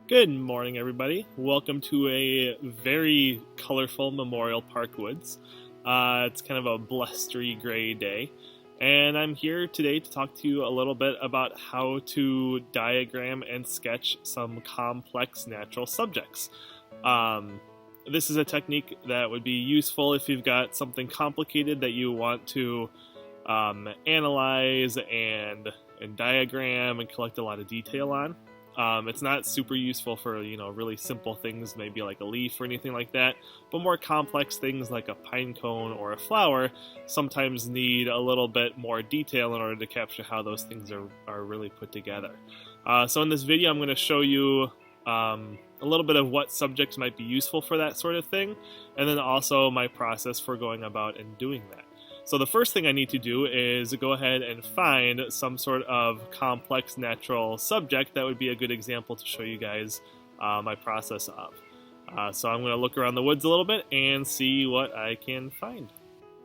Good morning, everybody. Welcome to a very colorful Memorial Park Woods. It's kind of a blustery gray day, and I'm here today to talk to you a little bit about how to diagram and sketch some complex natural subjects. This is a technique that would be useful if you've got something complicated that you want to analyze and diagram and collect a lot of detail on. It's not super useful for, really simple things, maybe like a leaf or anything like that, but more complex things like a pine cone or a flower sometimes need a little bit more detail in order to capture how those things are really put together. So in this video, I'm going to show you a little bit of what subjects might be useful for that sort of thing, and then also my process for going about and doing that. So the first thing I need to do is go ahead and find some sort of complex natural subject that would be a good example to show you guys my process of. So I'm going to look around the woods a little bit and see what I can find.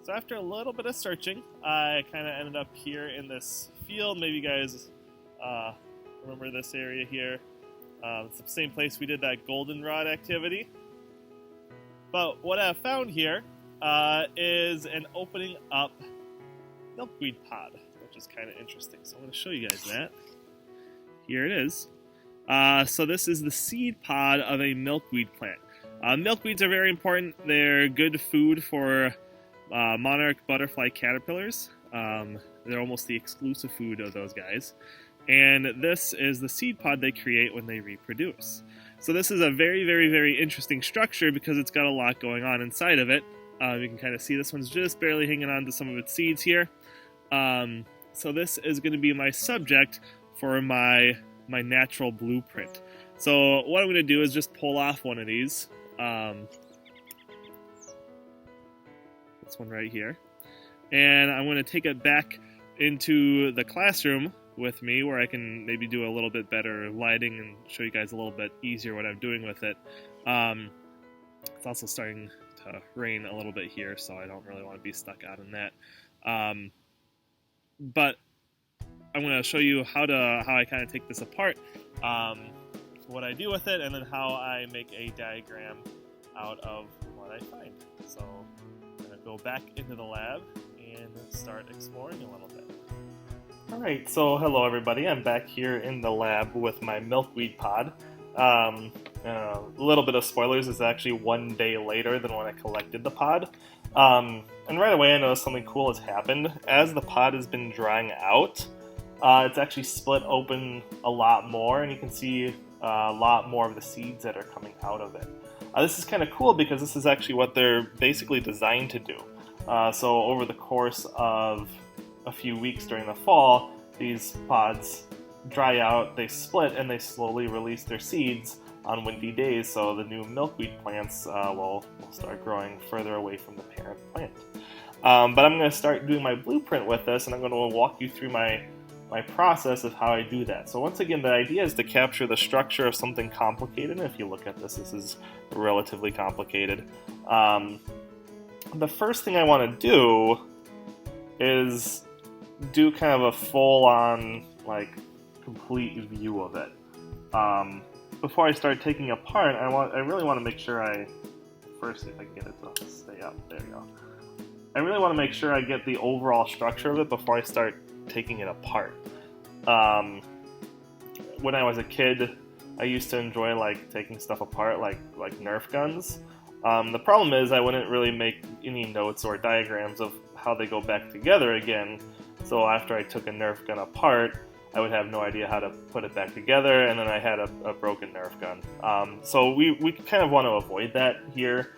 So after a little bit of searching, I kind of ended up here in this field. Maybe you guys remember this area here. It's the same place we did that goldenrod activity. But what I found here is an opening up milkweed pod, which is kind of interesting. So I'm going to show you guys that. Here it is. So this is the seed pod of a milkweed plant. Milkweeds are very important. They're good food for monarch butterfly caterpillars. They're almost the exclusive food of those guys. And this is the seed pod they create when they reproduce. So this is a very, very, very interesting structure because it's got a lot going on inside of it. You can kind of see this one's just barely hanging on to some of its seeds here. So this is going to be my subject for my natural blueprint. So what I'm going to do is just pull off one of these. This one right here. And I'm going to take it back into the classroom with me where I can maybe do a little bit better lighting and show you guys a little bit easier what I'm doing with it. It's also starting to rain a little bit here, so I don't really want to be stuck out in that. But I'm going to show you how I kind of take this apart, what I do with it, and then how I make a diagram out of what I find. So I'm going to go back into the lab and start exploring a little bit. Alright, so hello everybody. I'm back here in the lab with my milkweed pod. A little bit of spoilers, it's actually one day later than when I collected the pod. And right away I noticed something cool has happened. As the pod has been drying out, it's actually split open a lot more, and you can see a lot more of the seeds that are coming out of it. This is kind of cool because this is actually what they're basically designed to do. So over the course of a few weeks during the fall, these pods dry out, they split, and they slowly release their seeds on windy days, so the new milkweed plants will start growing further away from the parent plant. But I'm going to start doing my blueprint with this, and I'm going to walk you through my process of how I do that. So once again, the idea is to capture the structure of something complicated, and if you look at this is relatively complicated. The first thing I want to do is do kind of a full-on, complete view of it. Before I start taking apart, I really want to make sure first, if I can get it to stay up, there we go. I really want to make sure I get the overall structure of it before I start taking it apart. When I was a kid, I used to enjoy taking stuff apart, like Nerf guns. The problem is I wouldn't really make any notes or diagrams of how they go back together again. So after I took a Nerf gun apart, I would have no idea how to put it back together, and then I had a broken Nerf gun. So we kind of want to avoid that here.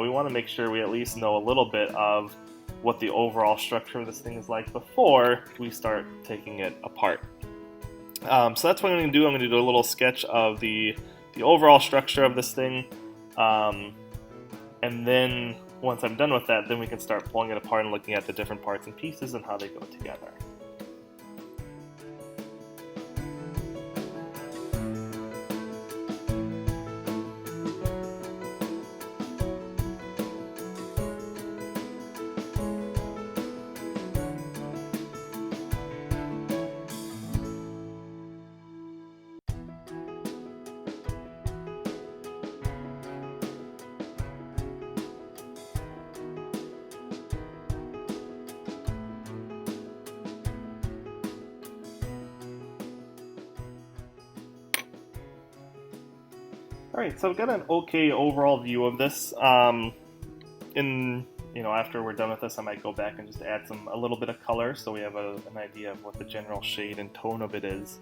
We want to make sure we at least know a little bit of what the overall structure of this thing is like before we start taking it apart. So that's what I'm going to do. I'm going to do a little sketch of the overall structure of this thing. And then once I'm done with that, then we can start pulling it apart and looking at the different parts and pieces and how they go together. Alright, so I've got an okay overall view of this. After we're done with this, I might go back and just add a little bit of color so we have an idea of what the general shade and tone of it is.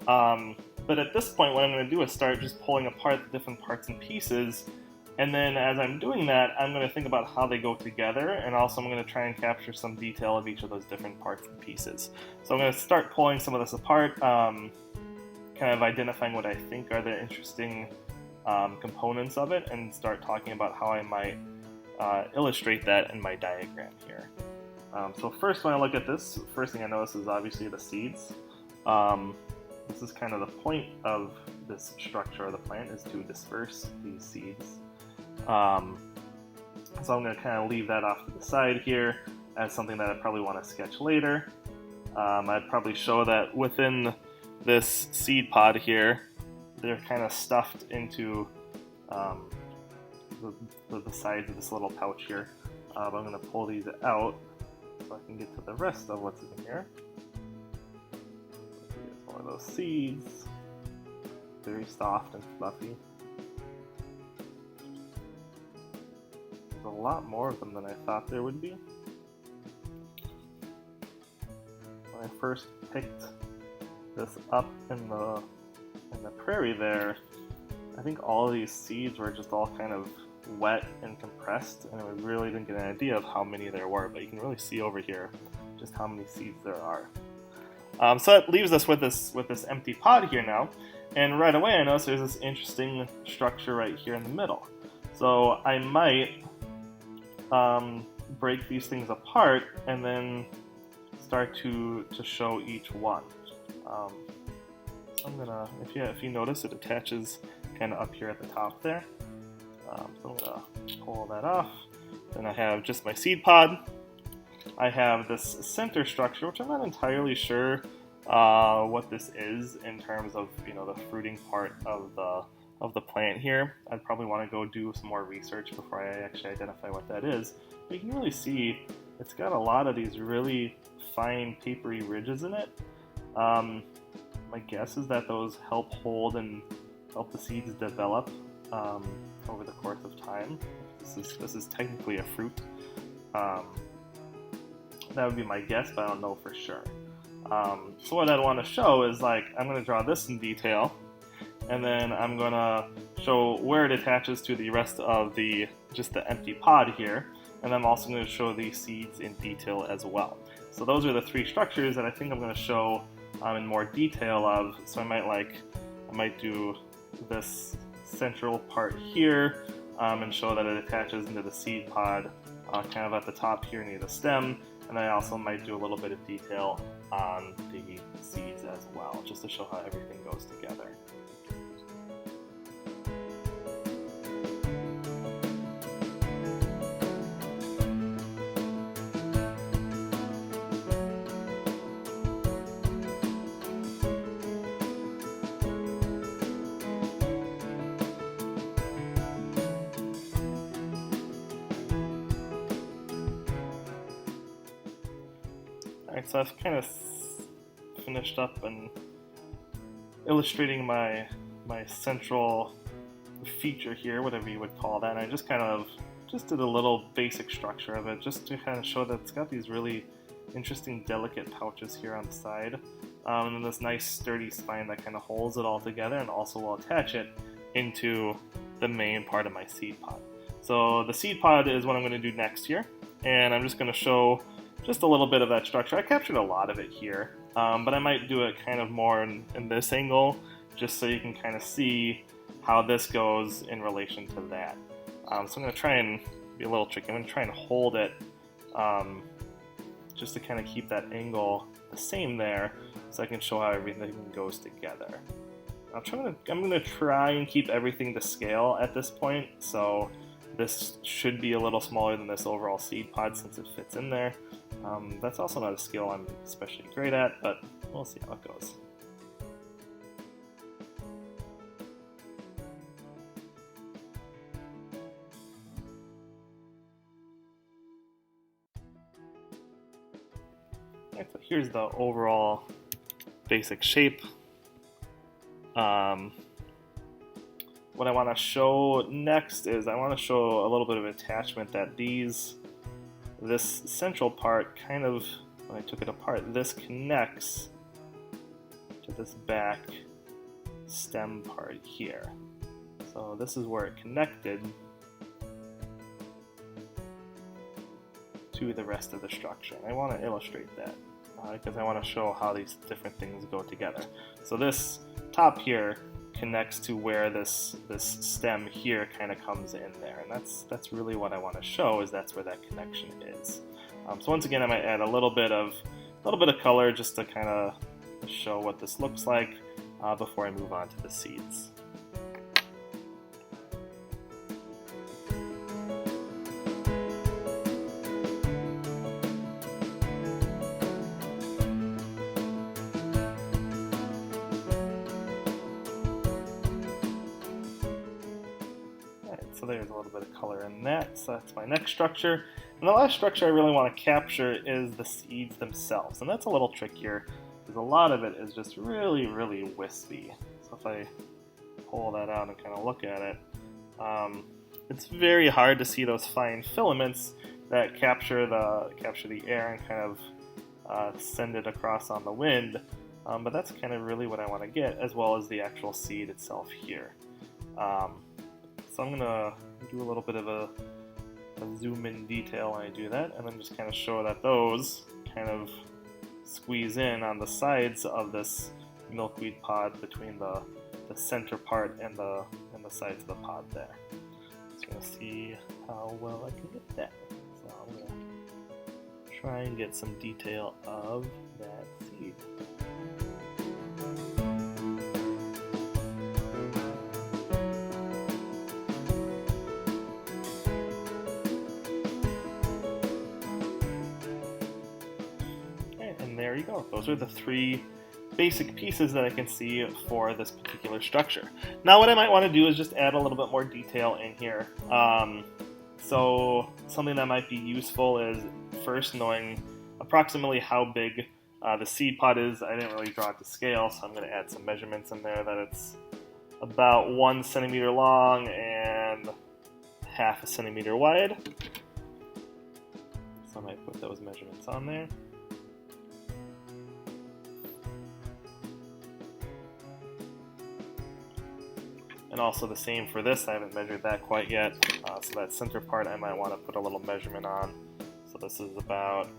But at this point, what I'm going to do is start just pulling apart the different parts and pieces, and then as I'm doing that, I'm going to think about how they go together, and also I'm going to try and capture some detail of each of those different parts and pieces. So I'm going to start pulling some of this apart, kind of identifying what I think are the interesting components of it, and start talking about how I might illustrate that in my diagram here. So first, when I look at this, first thing I notice is obviously the seeds. This is kind of the point of this structure of the plant, is to disperse these seeds. So I'm going to kind of leave that off to the side here as something that I probably want to sketch later. I'd probably show that within this seed pod here, they're kind of stuffed into the sides of this little pouch here. I'm going to pull these out so I can get to the rest of what's in here. Here's one of those seeds, very soft and fluffy. There's a lot more of them than I thought there would be. When I first picked this up in the prairie there, I think all of these seeds were just all kind of wet and compressed, and I really didn't get an idea of how many there were, but you can really see over here just how many seeds there are. So that leaves us with this empty pod here now, and right away I notice there's this interesting structure right here in the middle. So I might break these things apart and then start to show each one. I'm gonna, if you notice, it attaches kind of up here at the top there. So I'm gonna pull that off. Then I have just my seed pod. I have this center structure, which I'm not entirely sure what this is in terms of the fruiting part of the plant here. I'd probably want to go do some more research before I actually identify what that is. But you can really see it's got a lot of these really fine papery ridges in it. My guess is that those help hold and help the seeds develop over the course of time. This is technically a fruit. That would be my guess, but I don't know for sure. So what I'd want to show is, like, I'm going to draw this in detail, and then I'm going to show where it attaches to the rest of just the empty pod here, and I'm also going to show these seeds in detail as well. So those are the three structures that I think I'm going to show in more detail of. So I might do this central part here and show that it attaches into the seed pod kind of at the top here near the stem, and I also might do a little bit of detail on the seeds as well, just to show how everything goes together. Alright, so I've kind of finished up and illustrating my central feature here, whatever you would call that, and I just did a little basic structure of it, just to kind of show that it's got these really interesting delicate pouches here on the side, and then this nice sturdy spine that kind of holds it all together and also will attach it into the main part of my seed pod. So the seed pod is what I'm going to do next here, and I'm just going to show just a little bit of that structure. I captured a lot of it here, but I might do it kind of more in this angle, just so you can kind of see how this goes in relation to that. So I'm going to try and be a little tricky. I'm going to try and hold it just to kind of keep that angle the same there, so I can show how everything goes together. I'm going to try and keep everything to scale at this point, so this should be a little smaller than this overall seed pod since it fits in there. That's also not a skill I'm especially great at, but we'll see how it goes. Alright, so here's the overall basic shape. what I want to show next is I want to show a little bit of attachment that this central part kind of, when I took it apart, this connects to this back stem part here. So this is where it connected to the rest of the structure. And I want to illustrate that because I want to show how these different things go together. So this top here connects to where this stem here kind of comes in there, and that's really what I want to show, is that's where that connection is. So once again, I might add a little bit of color just to kind of show what this looks like before I move on to the seeds. So there's a little bit of color in that. So that's my next structure. And the last structure I really want to capture is the seeds themselves. And that's a little trickier because a lot of it is just really, really wispy. So if I pull that out and kind of look at it, it's very hard to see those fine filaments that capture the air and kind of send it across on the wind. But that's kind of really what I want to get, as well as the actual seed itself here. So I'm going to do a little bit of a zoom in detail when I do that, and then just kind of show that those kind of squeeze in on the sides of this milkweed pod between the center part and the sides of the pod there. So I'm going to see how well I can get that. So I'm going to try and get some detail of that seed. There you go. Those are the three basic pieces that I can see for this particular structure. Now what I might want to do is just add a little bit more detail in here. So something that might be useful is first knowing approximately how big the seed pod is. I didn't really draw it to scale, so I'm going to add some measurements in there that it's about 1 centimeter long and half a centimeter wide. So I might put those measurements on there. And also the same for this, I haven't measured that quite yet. So that center part I might want to put a little measurement on. So this is about,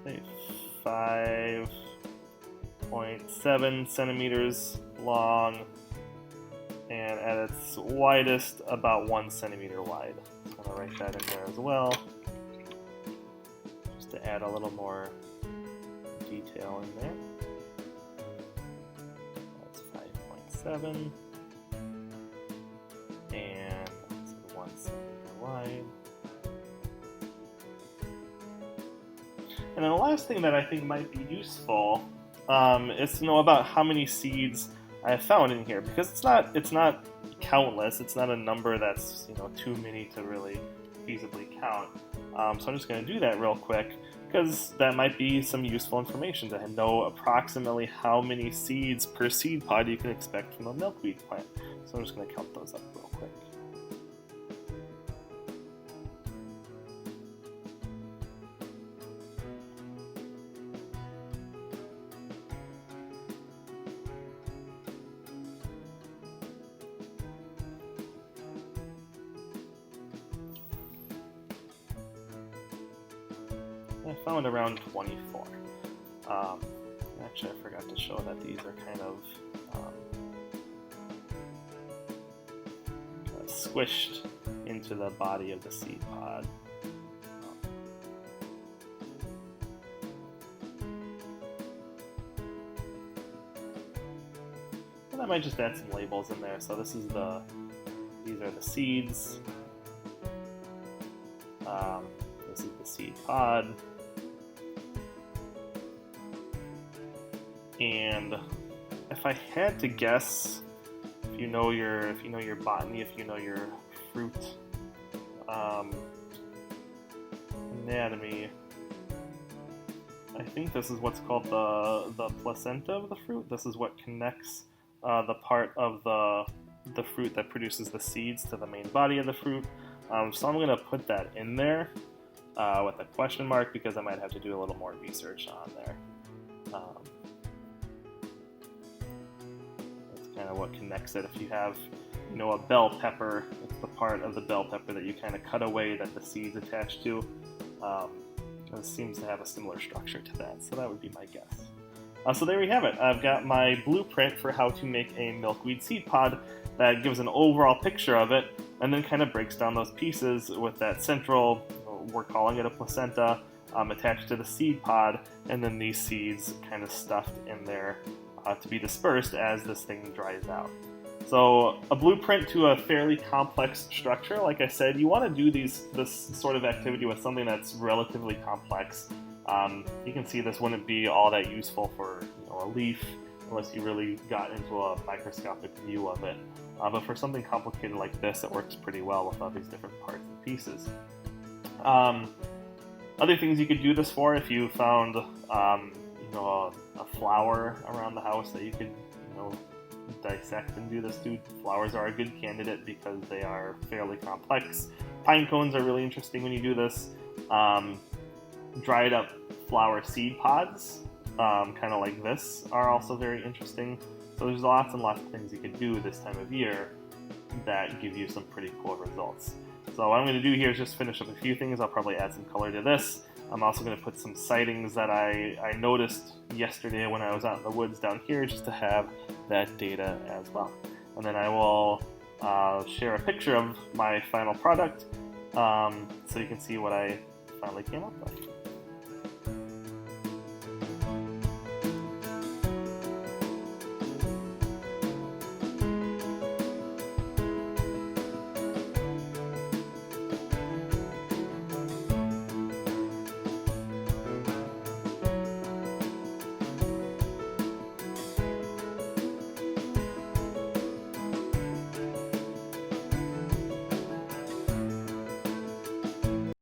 say 5.7 centimeters long, and at its widest, about 1 centimeter wide. So I'm going to write that in there as well, just to add a little more detail in there. 7 and 1 centimeter wide. And then the last thing that I think might be useful is to know about how many seeds I have found in here, because it's not countless. It's not a number that's too many to really feasibly count. So I'm just going to do that real quick, because that might be some useful information to know approximately how many seeds per seed pod you can expect from a milkweed plant. So I'm just going to count those up real quick. I found around 24. Actually, I forgot to show that these are kind of squished into the body of the seed pod. And I might just add some labels in there. So these are the seeds. This is the seed pod. And if I had to guess, if you know your botany, if you know your fruit anatomy, I think this is what's called the placenta of the fruit. This is what connects the part of the fruit that produces the seeds to the main body of the fruit. So I'm going to put that in there with a question mark because I might have to do a little more research on there. That's kind of what connects it. If you have, a bell pepper, it's the part of the bell pepper that you kind of cut away that the seeds attach to. It seems to have a similar structure to that, so that would be my guess. So there we have it. I've got my blueprint for how to make a milkweed seed pod that gives an overall picture of it, and then kind of breaks down those pieces with that central, we're calling it a placenta, attached to the seed pod, and then these seeds kind of stuffed in there to be dispersed as this thing dries out. So a blueprint to a fairly complex structure. Like I said, you want to do this sort of activity with something that's relatively complex. You can see this wouldn't be all that useful for a leaf unless you really got into a microscopic view of it. But for something complicated like this, it works pretty well with all these different parts and pieces. Other things you could do this for, if you found a flower around the house that you could dissect and do this to. Flowers are a good candidate because they are fairly complex. Pine cones are really interesting when you do this. Dried up flower seed pods, kind of like this, are also very interesting. So there's lots and lots of things you can do this time of year that give you some pretty cool results. So what I'm going to do here is just finish up a few things. I'll probably add some color to this. I'm also going to put some sightings that I noticed yesterday when I was out in the woods down here, just to have that data as well. And then I will share a picture of my final product so you can see what I finally came up with.